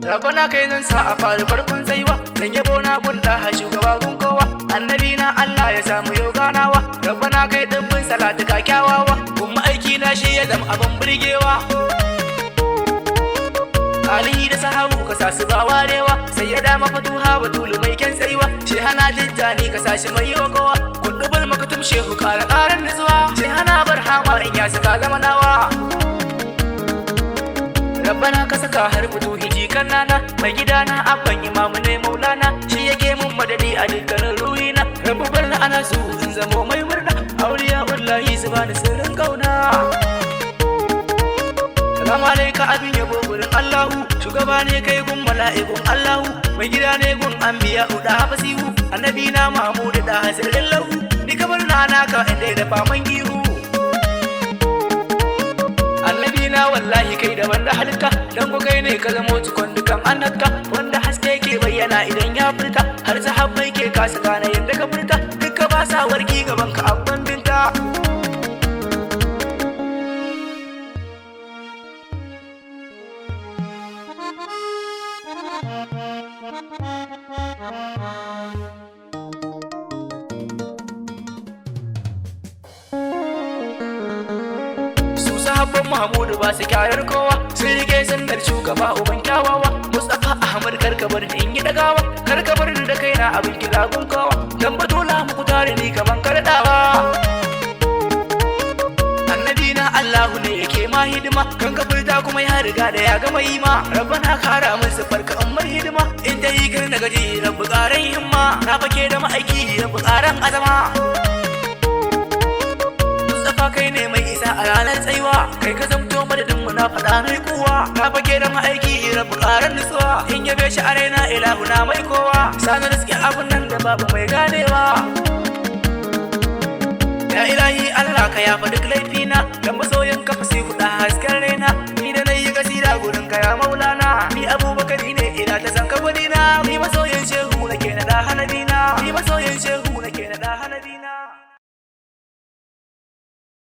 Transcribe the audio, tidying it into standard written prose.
Rabana kai zan sa a fari farkon tsaiwa, dan yabo na gunda ha shugaba gun kowa, annabi na Allah ya samu yau ganawa, Rabana kai dimbin salatu ka kyawawa, kuma aiki na shi ya zama abin burgewa. Ali da sahabu ka sa su ba warewa, sai ya dama fatuha batulu mai kyan tsaiwa, shi hana tijjani ka sa shi mai yawa kowa, kundubul makatum shehu kara karan nutsuwa, shi hana barhama in ya saka zama nawa. Rabbana ka saka har fito hiji kan nana, mai gidana abban imamu ne maulana, shi yake mun madadi a dukkanin ruhina, rabu barna ana su in zamo mai murna, auliya wallahi su bani sirrin kauna. Salamu alaika abin yabo gurin Allahu, shugaba ne kai gun mala'ikun Allahu, mai gida ne gun anbiya da fasihu, annabi na Muhammadu da hasirin lahu, ni kamar na naka inda da faman gihu. Annabi na wallahi kai daban da halitta, dan ku kai ne ka zamo cikon dukan annabta, wanda haske ke bayyana idan ya furta, har sahabbai ke kasa gane yadda ka furta, duka ba sa warki gaban ka abban binta. Sahabban Muhammadu ba su kyayar kowa, sun rike sandar shugaba uban kyawawa, Mustapha Ahmad karkabar da in yi dagawa, karkabar da kaina abin kira gun kowa, dan batola muku tare ni kaman kardawa. Annabi na Allahu ne yake ma hidima, kan kafirta kuma ya riga da ya gama yi ma, Rabbana kara min sifar ka ummar hidima, in ta yi kar na gaji rabbu karan himma, na fake da ma'aiki rabbu karan azama. Kai ne mai isa a ranar tsaiwa, kai ka zamto madadin mu na faɗa mai kowa, na fage da ma'aiki rabu ƙarar nutsuwa, in yabe shi a raina ilahu na mai kowa, sanar riske abin nan da babu mai ganewa. Ya ilahi Allah ka yafa duk laifina, dan masoyin ka fasi kuɗa hasken raina, ni da na yi kasira gurin ka ya maulana, ni abu